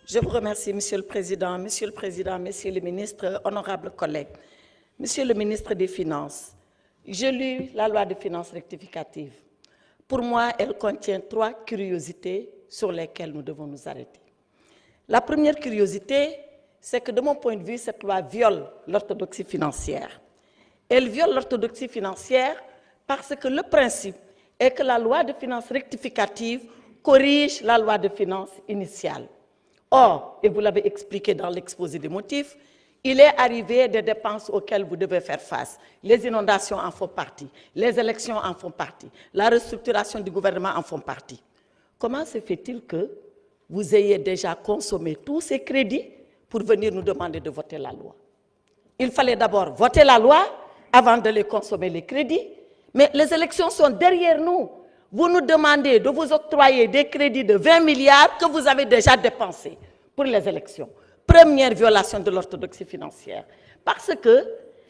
Je vous remercie, Monsieur le Président, Messieurs les ministres, honorables collègues. Monsieur le ministre des Finances, j'ai lu la loi de finances rectificative. Pour moi, elle contient 3 curiosités sur lesquelles nous devons nous arrêter. La première curiosité, c'est que de mon point de vue, cette loi viole l'orthodoxie financière. Elle viole l'orthodoxie financière parce que le principe est que la loi de finances rectificative corrige la loi de finances initiale. Or, et vous l'avez expliqué dans l'exposé des motifs, il est arrivé des dépenses auxquelles vous devez faire face. Les inondations en font partie, les élections en font partie, la restructuration du gouvernement en font partie. Comment se fait-il que vous ayez déjà consommé tous ces crédits pour venir nous demander de voter la loi? Il fallait d'abord voter la loi avant de les consommer les crédits, mais les élections sont derrière nous. Vous nous demandez de vous octroyer des crédits de 20 milliards que vous avez déjà dépensés pour les élections. Première violation de l'orthodoxie financière. Parce que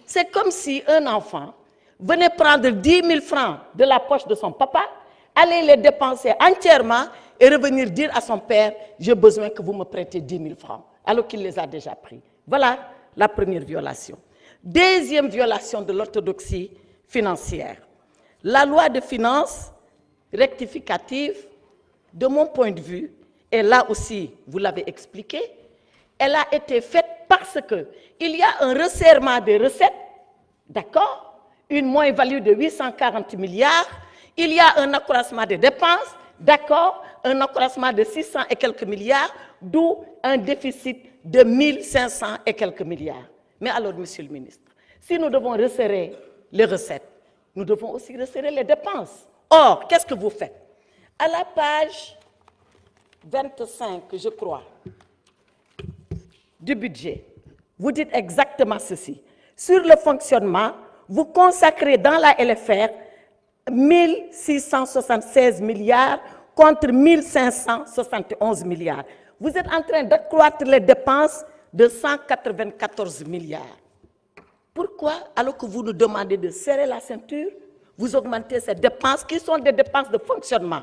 c'est comme si un enfant venait prendre 10 000 francs de la poche de son papa, aller les dépenser entièrement et revenir dire à son père « j'ai besoin que vous me prêtez 10 000 francs », alors qu'il les a déjà pris. Voilà la première violation. Deuxième violation de l'orthodoxie financière. La loi de finances rectificative, de mon point de vue, et là aussi, vous l'avez expliqué, elle a été faite parce qu'il y a un resserrement des recettes, d'accord, une moins-value de 840 milliards, il y a un accroissement des dépenses, d'accord, un accroissement de 600 et quelques milliards, d'où un déficit de 1500 et quelques milliards. Mais alors, Monsieur le ministre, si nous devons resserrer les recettes, nous devons aussi resserrer les dépenses. Or, qu'est-ce que vous faites? À la page 25, je crois, du budget, vous dites exactement ceci. Sur le fonctionnement, vous consacrez dans la LFR 1676 milliards contre 1571 milliards. Vous êtes en train d'accroître les dépenses de 194 milliards. Pourquoi, alors que vous nous demandez de serrer la ceinture, vous augmentez ces dépenses qui sont des dépenses de fonctionnement?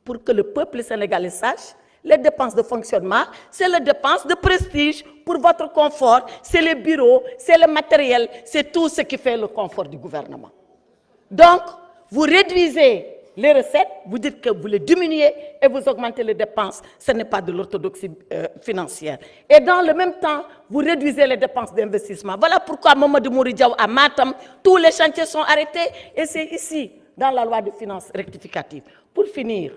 Pour que le peuple sénégalais sache, les dépenses de fonctionnement, c'est les dépenses de prestige pour votre confort, c'est les bureaux, c'est le matériel, c'est tout ce qui fait le confort du gouvernement. Donc, vous réduisez les recettes, vous dites que vous les diminuez et vous augmentez les dépenses. Ce n'est pas de l'orthodoxie financière. Et dans le même temps, vous réduisez les dépenses d'investissement. Voilà pourquoi Mamadou Mouridiaou à Matam, tous les chantiers sont arrêtés et c'est ici, dans la loi de finances rectificative. Pour finir,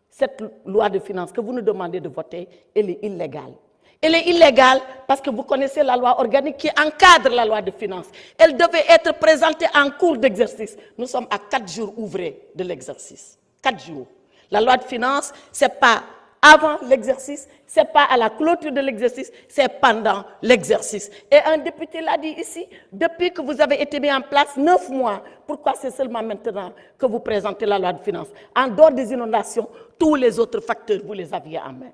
cette loi de finances que vous nous demandez de voter, elle est illégale. Elle est illégale parce que vous connaissez la loi organique qui encadre la loi de finances. Elle devait être présentée en cours d'exercice. Nous sommes à 4 jours ouvrés de l'exercice. 4 jours. La loi de finances, ce n'est pas avant l'exercice, ce n'est pas à la clôture de l'exercice, c'est pendant l'exercice. Et un député l'a dit ici, depuis que vous avez été mis en place 9 mois, pourquoi c'est seulement maintenant que vous présentez la loi de finances? En dehors des inondations, tous les autres facteurs, vous les aviez en main.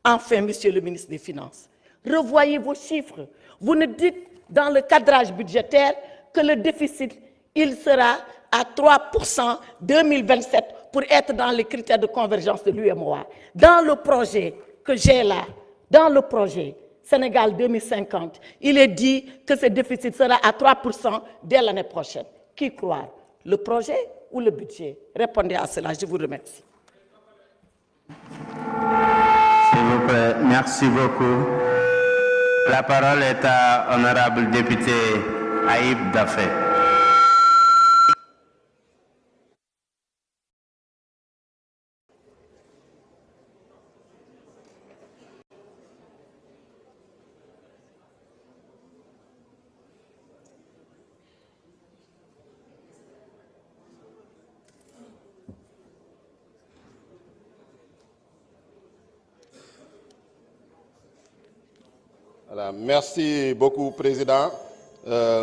Enfin, Monsieur le ministre des Finances, revoyez vos chiffres. Vous nous dites dans le cadrage budgétaire que le déficit, il sera à 3% 2027 pour être dans les critères de convergence de l'UMOA. Dans le projet que j'ai là, dans le projet Sénégal 2050, il est dit que ce déficit sera à 3% dès l'année prochaine. Qui croit? Le projet ou le budget? Répondez à cela, je vous remercie. S'il vous plaît, merci beaucoup. La parole est à l'honorable député Aïb Dafé. Voilà, merci beaucoup, Président.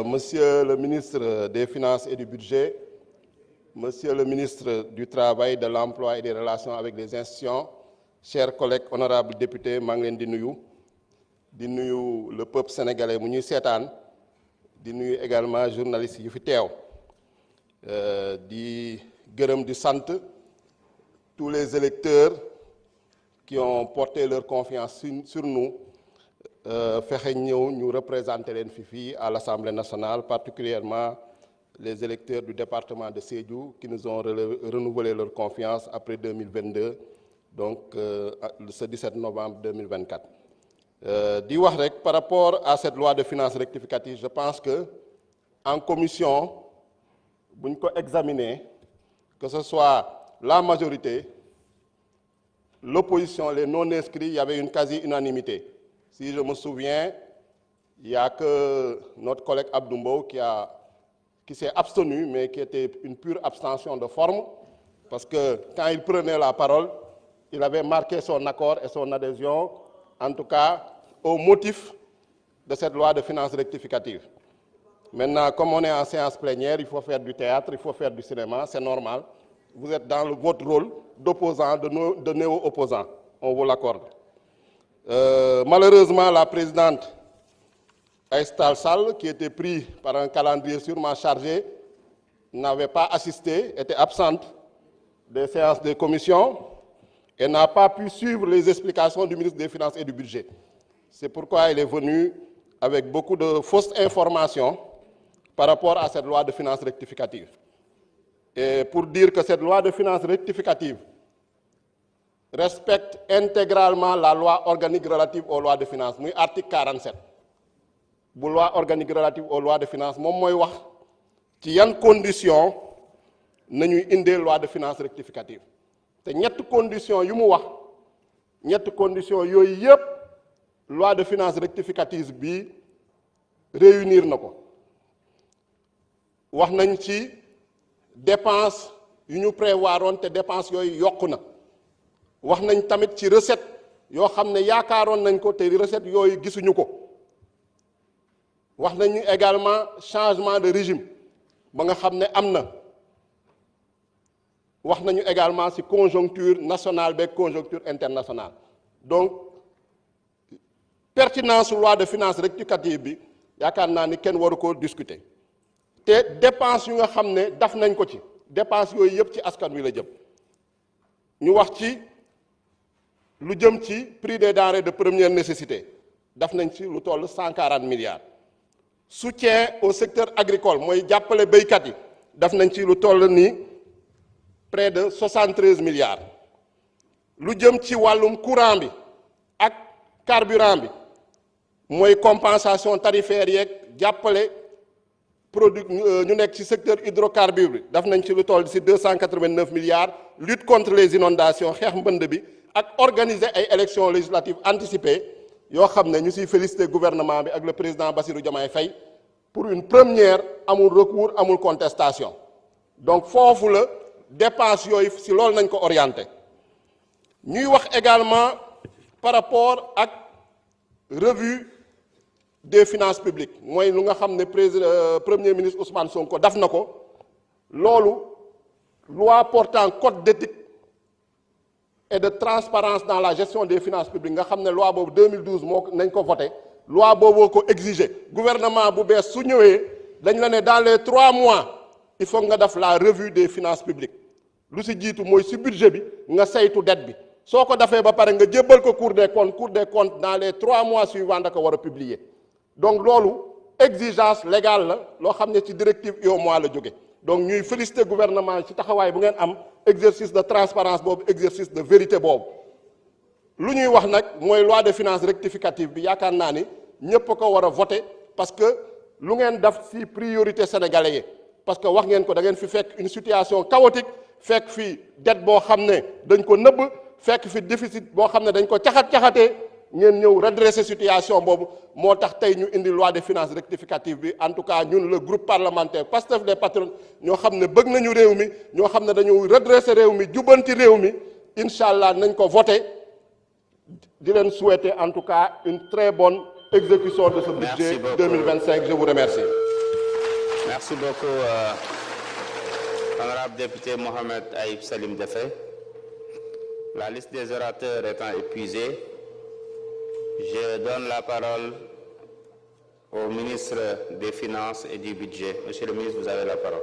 Monsieur le ministre des Finances et du Budget, Monsieur le ministre du Travail, de l'Emploi et des Relations avec les institutions, chers collègues honorables députés, maa ngi leen di nuyu le peuple sénégalais mu ñuy seetaan, di nuyu également journalistes yu fi teew, di gërëm di sant tous les électeurs qui ont porté leur confiance sur nous, fexe ñëw ñu représenter leen fi à l'Assemblée nationale, particulièrement les électeurs du département de Sédhiou qui nous ont renouvelé leur confiance après 2022, donc ce 17 novembre 2024. Di wax rek par rapport à cette loi de finances rectificative, je pense que en commission bu ñu ko examiner, que ce soit la majorité, l'opposition, les non-inscrits, il y avait une quasi-unanimité. Si je me souviens, il n'y a que notre collègue Abdou Mbow qui s'est abstenu, mais qui était une pure abstention de forme, parce que quand il prenait la parole, il avait marqué son accord et son adhésion, en tout cas, au motif de cette loi de finances rectificative. Maintenant, comme on est en séance plénière, il faut faire du théâtre, il faut faire du cinéma, c'est normal. Vous êtes dans votre rôle d'opposant, de néo-opposant, on vous l'accorde. Malheureusement, la présidente Aïssata Tall Sall, qui était prise par un calendrier sûrement chargé, n'avait pas assisté, était absente des séances de commission et n'a pas pu suivre les explications du ministre des Finances et du Budget. C'est pourquoi elle est venue avec beaucoup de fausses informations par rapport à cette loi de finances rectificative. Et pour dire que cette loi de finances rectificative respecte intégralement la loi organique relative aux lois de finances, muy article 47. Bu loi organique relative aux lois de finances moom mooy wax ci yan condition nañuy indee loi de finances rectificative te ñett condition yu mu wax ñett condition yooyu yëpp loi de finances rectificative bi réunir na ko. Wax nañ ci dépense yu ñu prévoiroon te dépense yooyu yokku na. Wax nañ tamit ci recette yoo xam ne yaakaaroon nañ ko te recette yooyu gisuñu ko. Wax nañu également changement de régime ba nga xam ne am na. Wax nañu également ci conjoncture nationale beeg conjoncture internationale. Donc pertinence loi de finances rectificative bi yaakaar naa ni kenn waru ko discuter. Te dépense yu nga xam ne daf nañ ko ci dépense yooyu yëpp ci askan wi la jëm. Ñu wax ci lu jëm ci prix des denrées de première nécessité daf nañ ci lu toll 140 milliards. Soutien au secteur agricole mooy jàppale béykat yi daf nañ ci lu toll ni près de 73 milliards. Lu jëm ci wàllum courant bi ak carburant bi mooy compensation tarifaire yeeg jàppale produit ñu nekk ci secteur hydrocarbure bi daf nañ ci lu toll ci 289 milliards. Lutte contre les inondations xeex mbënd bi ak organiser ay élections législatives anticipées yoo xam ne ñu ciy féliciter gouvernement bi ak le président Bassirou Diomaye Faye pour une première amul recours amul contestation. Donc foofu la dépense yooyu ci loolu nañ ko orienté. Ñuy wax également par rapport ak revue des finances publiques mooy lu nga xam ne premier ministre Ousmane Sonko daf na ko loolu loi portant code d'éthique et de transparence dans la gestion des finances publiques nga xam ne loi boobu 2012 moo nañ ko voté loi boobu ko exiger gouvernement bu bees su ñëwee dañ la ne dans les 3 mois il faut nga def la revue des finances publiques lu ci jiitu mooy ci budget bi nga saytu dette bi soo ko defee ba pare nga jébbal ko Cour des comptes dans les 3 mois suivants da ko war a publier. Donc loolu exigence légale la loo xam ne ci directive UEMOA la jóge. Donc ñuy féliciter gouvernement ci taxawaay bu ngeen am exercice de transparence boobu exercice de vérité boobu. Lu ñuy wax nag mooy loi de finances rectificative bi yaakaar naa ni ñëpp ko war a voter parce que lu ngeen def ci priorité sénégalais yi parce que wax ngeen ko da ngeen fi fekk une situation chaotique fekk fi dette boo xam ne dañ ko nëbb fekk fi déficit boo xam ne dañ ko caxatee ngeen ñëw redresser situation boobu moo tax tey ñu indi loi de finances rectificative bi en tout cas ñun le groupe parlementaire Pastef les patriotes ñoo xam ne bëgg nañu réew mi ñoo xam ne dañu redresser réew mi jubbanti réew mi incha allah nañ ko voter di leen souhaiter en tout cas une très bonne exécution de ce budget 2025. Je vous remercie. Merci beaucoup, honorable député Mohamed Aïb Salim Defé. La liste des orateurs étant épuisée, je donne la parole au ministre des Finances et du Budget. Monsieur le ministre, vous avez la parole.